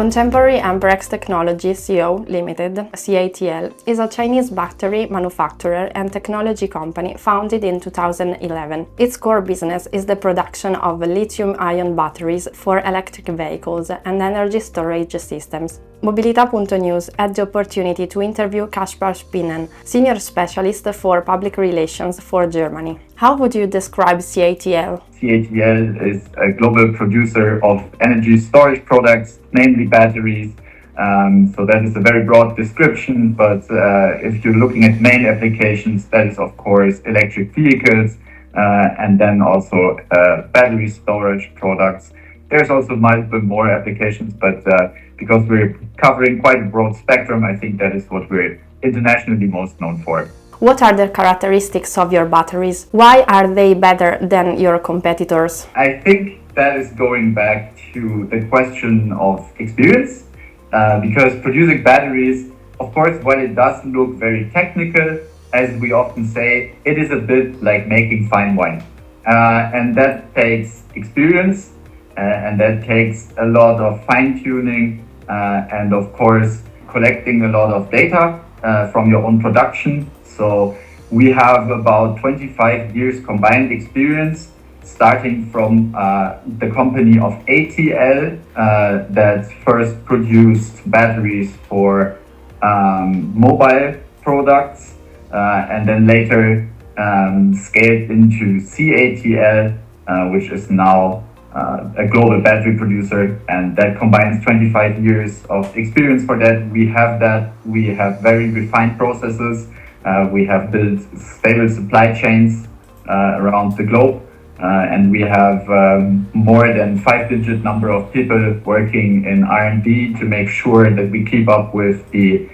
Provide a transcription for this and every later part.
Contemporary Amperex Technology Co. Limited, CATL, is a Chinese battery manufacturer and technology company founded in 2011. Its core business is the production of lithium-ion batteries for electric vehicles and energy storage systems. Mobilità.news had the opportunity to interview Caspar Spinnen, Senior Specialist for Public Relations for Germany. How would you describe CATL? CATL is a global producer of energy storage products, namely batteries. So that is a very broad description, but if you're looking at main applications, that is of course electric vehicles and then also battery storage products. There's also multiple more applications, but because we're covering quite a broad spectrum, I think that is what we're internationally most known for. What are the characteristics of your batteries? Why are they better than your competitors? I think that is going back to the question of experience, because producing batteries, of course, while it does look very technical, as we often say, it is a bit like making fine wine. And that takes experience, and that takes a lot of fine-tuning, and of course, collecting a lot of data from your own production. So we have about 25 years combined experience, starting from the company of ATL that first produced batteries for mobile products and then later scaled into CATL, which is now a global battery producer, and that combines 25 years of experience for that. We have very refined processes. We have built stable supply chains around the globe, and we have more than 5-digit number of people working in R&D to make sure that we keep up with the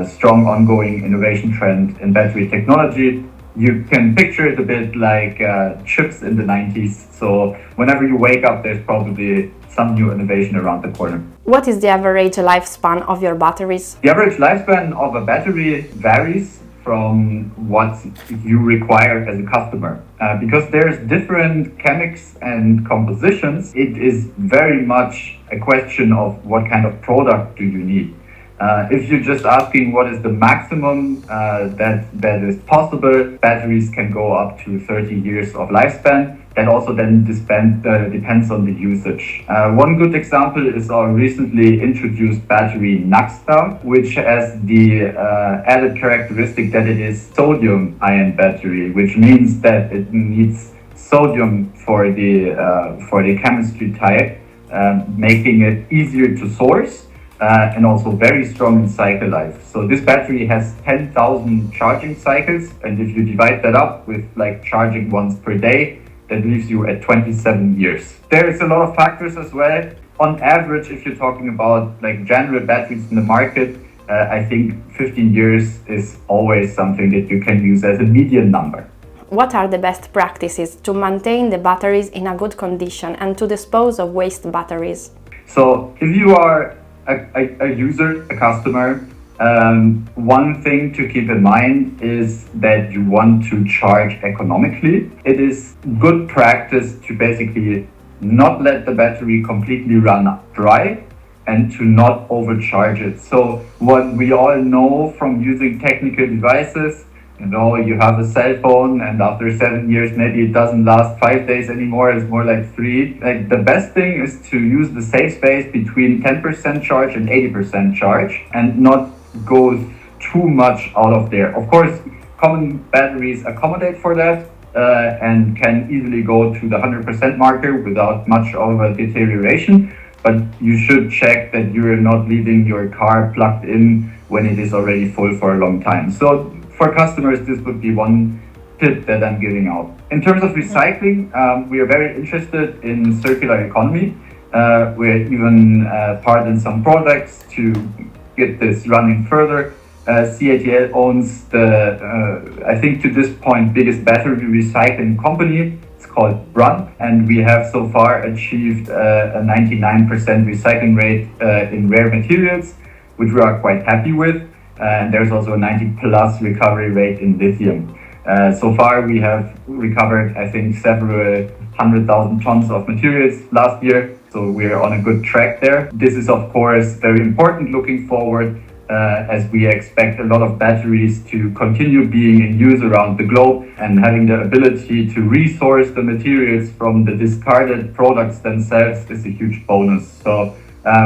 strong ongoing innovation trend in battery technology. You can picture it a bit like chips in the 90s. So whenever you wake up, there's probably some new innovation around the corner. What is the average lifespan of your batteries? The average lifespan of a battery varies from what you require as a customer. Because there's different chemics and compositions, it is very much a question of what kind of product do you need. If you're just asking what is the maximum that is possible, batteries can go up to 30 years of lifespan. That also then depends on the usage. One good example is our recently introduced battery Naxta, which has the added characteristic that it is sodium-ion battery, which means that it needs sodium for the chemistry type, making it easier to source. And also very strong in cycle life. So this battery has 10,000 charging cycles, and if you divide that up with like charging once per day, that leaves you at 27 years. There is a lot of factors as well. On average, if you're talking about like general batteries in the market, I think 15 years is always something that you can use as a median number. What are the best practices to maintain the batteries in a good condition and to dispose of waste batteries? So if you are a user, a customer, one thing to keep in mind is that you want to charge economically. It is good practice to basically not let the battery completely run dry and to not overcharge it. So what we all know from using technical devices, you have a cell phone and after 7 years, maybe it doesn't last 5 days anymore, it's more like 3. Like the best thing is to use the safe space between 10% charge and 80% charge and not go too much out of there. Of course, common batteries accommodate for that and can easily go to the 100% marker without much of a deterioration, but you should check that you're not leaving your car plugged in when it is already full for a long time. So for customers, this would be one tip that I'm giving out. In terms of recycling, we are very interested in circular economy. We're even part in some projects to get this running further. CATL owns the, I think to this point, biggest battery recycling company. It's called Brand, and we have so far achieved a 99% recycling rate in rare materials, which we are quite happy with. And there's also a 90+ recovery rate in lithium. So far we have recovered, I think, several 100,000 tons of materials last year. So we're on a good track there. This is, of course, very important looking forward, as we expect a lot of batteries to continue being in use around the globe, and having the ability to resource the materials from the discarded products themselves is a huge bonus. So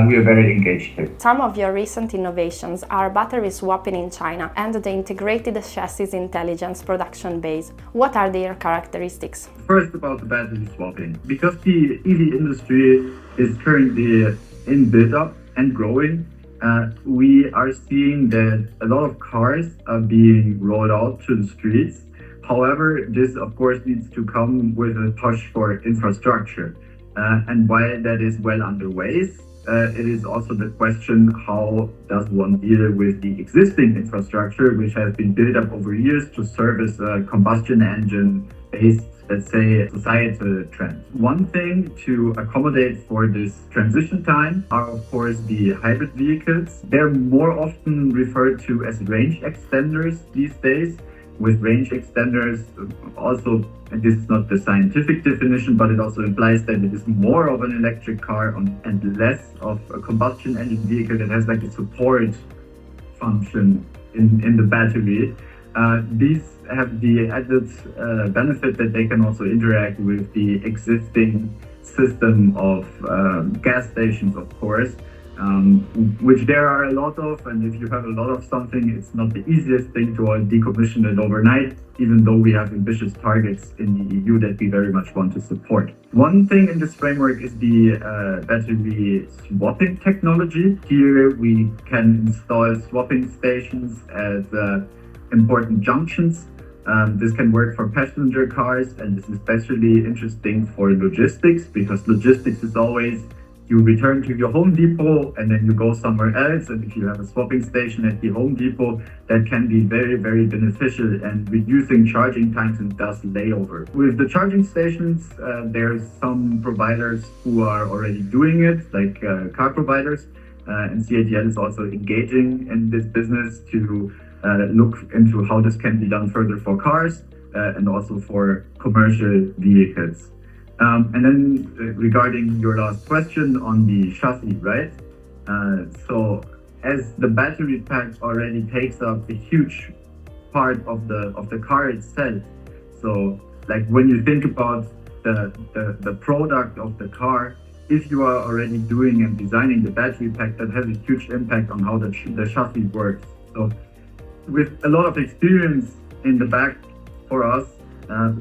we are very engaged here. Some of your recent innovations are battery swapping in China and the integrated chassis intelligence production base. What are their characteristics? First, about the battery swapping. Because the EV industry is currently in build-up and growing, we are seeing that a lot of cars are being rolled out to the streets. However, this of course needs to come with a push for infrastructure. And while that is well underway, it is also the question, how does one deal with the existing infrastructure, which has been built up over years to service a combustion engine-based, let's say, societal trends. One thing to accommodate for this transition time are, of course, the hybrid vehicles. They're more often referred to as range extenders these days, with range extenders also, and this is not the scientific definition, but it also implies that it is more of an electric car and less of a combustion engine vehicle that has like a support function in the battery. These have the added benefit that they can also interact with the existing system of gas stations, of course, which there are a lot of, and if you have a lot of something, it's not the easiest thing to decommission it overnight, even though we have ambitious targets in the EU that we very much want to support. One thing in this framework is the battery swapping technology. Here we can install swapping stations at important junctions. This can work for passenger cars, and this is especially interesting for logistics, because logistics is always you return to your Home Depot and then you go somewhere else. And if you have a swapping station at the Home Depot, that can be very, very beneficial and reducing charging times and thus layover. With the charging stations, there's some providers who are already doing it, like car providers. And Catl is also engaging in this business to look into how this can be done further for cars and also for commercial vehicles. And then regarding your last question on the chassis, right? So as the battery pack already takes up a huge part of the car itself, so like when you think about the product of the car, if you are already doing and designing the battery pack, that has a huge impact on how the chassis works. So with a lot of experience in the back for us,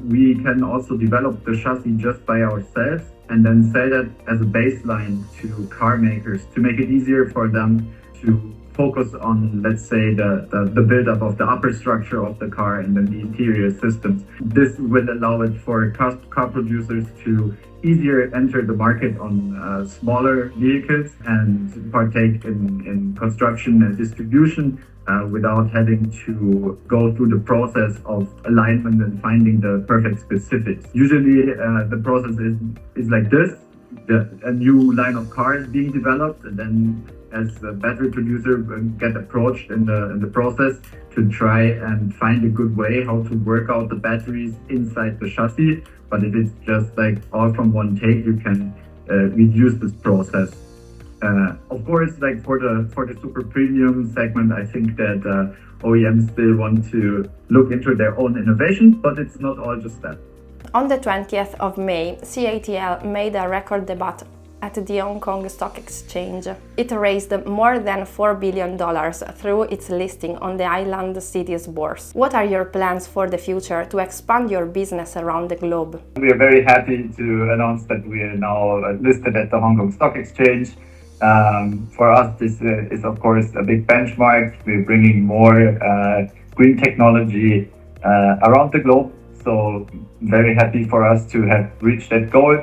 we can also develop the chassis just by ourselves and then sell that as a baseline to car makers to make it easier for them to focus on, let's say, the build-up of the upper structure of the car and then the interior systems. This will allow it for car producers to easier enter the market on smaller vehicles and partake in construction and distribution without having to go through the process of alignment and finding the perfect specifics. Usually the process is like this. A new line of cars being developed, and then as a battery producer get approached in the process to try and find a good way how to work out the batteries inside the chassis. But if it's just like all from one take, you can reduce this process. Of course, like for the super premium segment, I think that OEMs still want to look into their own innovation, but it's not all just that. On the 20th of May, Catl made a record debut at the Hong Kong Stock Exchange. It raised more than $4 billion through its listing on the island city's bourse. What are your plans for the future to expand your business around the globe? We are very happy to announce that we are now listed at the Hong Kong Stock Exchange. For us, this is of course a big benchmark. We're bringing more green technology around the globe. So very happy for us to have reached that goal.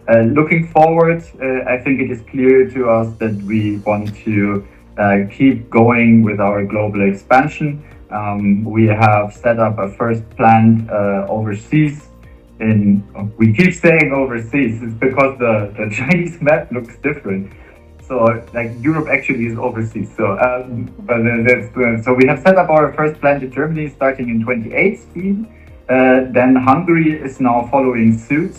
Looking forward, I think it is clear to us that we want to keep going with our global expansion. We have set up a first plant overseas. We keep saying overseas, it's because the Chinese map looks different. So like Europe actually is overseas. So so we have set up our first plant in Germany starting in 2018. Then Hungary is now following suit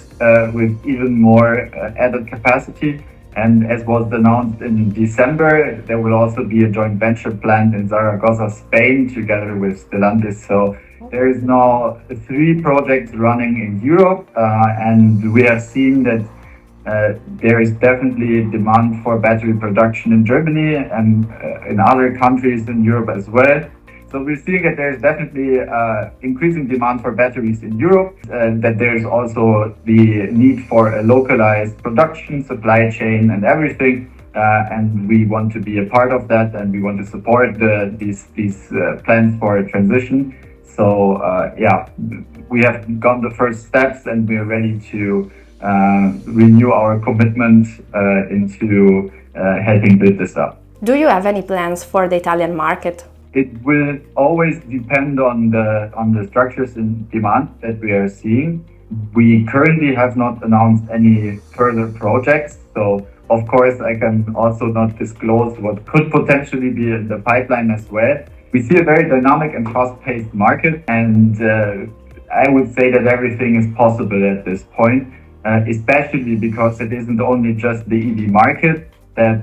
with even more added capacity. And as was announced in December, there will also be a joint venture plant in Zaragoza, Spain, together with Stellantis. So there is now 3 projects running in Europe, and we have seen that there is definitely demand for battery production in Germany and in other countries in Europe as well. So we're seeing that there is definitely increasing demand for batteries in Europe, that there's also the need for a localized production, supply chain and everything. And we want to be a part of that, and we want to support these plans for a transition. So we have gone the first steps, and we are ready to renew our commitment into helping build this up. Do you have any plans for the Italian market? It will always depend on the structures in demand that we are seeing. We currently have not announced any further projects, so of course I can also not disclose what could potentially be in the pipeline as well. We see a very dynamic and fast-paced market, and I would say that everything is possible at this point, especially because it isn't only just the EV market that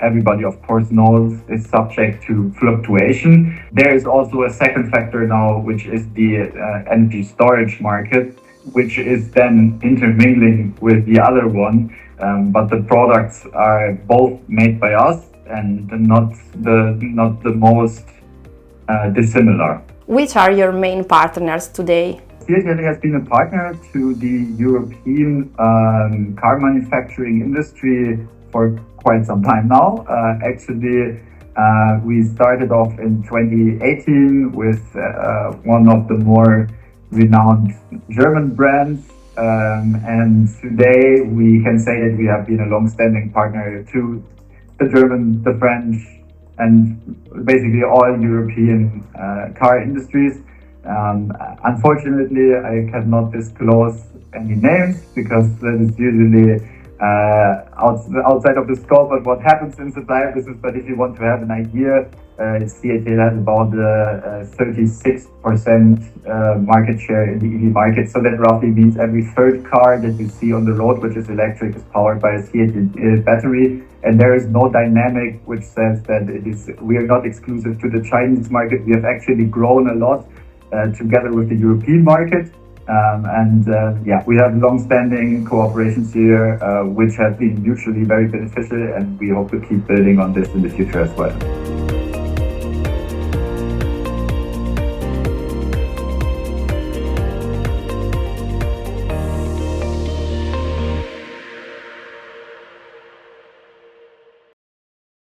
everybody, of course, knows is subject to fluctuation. There is also a second factor now, which is the energy storage market, which is then intermingling with the other one. But the products are both made by us and not the most dissimilar. Which are your main partners today? Catl has been a partner to the European car manufacturing industry for quite some time now. We started off in 2018 with one of the more renowned German brands, and today we can say that we have been a long-standing partner to the German, the French, and basically all European car industries. Unfortunately, I cannot disclose any names because that is usually outside of the scope of what happens in supplier business. But if you want to have an idea, Catl has about 36% market share in the EV market. So that roughly means every third car that you see on the road, which is electric, is powered by a Catl battery. And there is no dynamic which says that we are not exclusive to the Chinese market. We have actually grown a lot together with the European market. We have long-standing cooperations here, which have been mutually very beneficial, and we hope to keep building on this in the future as well.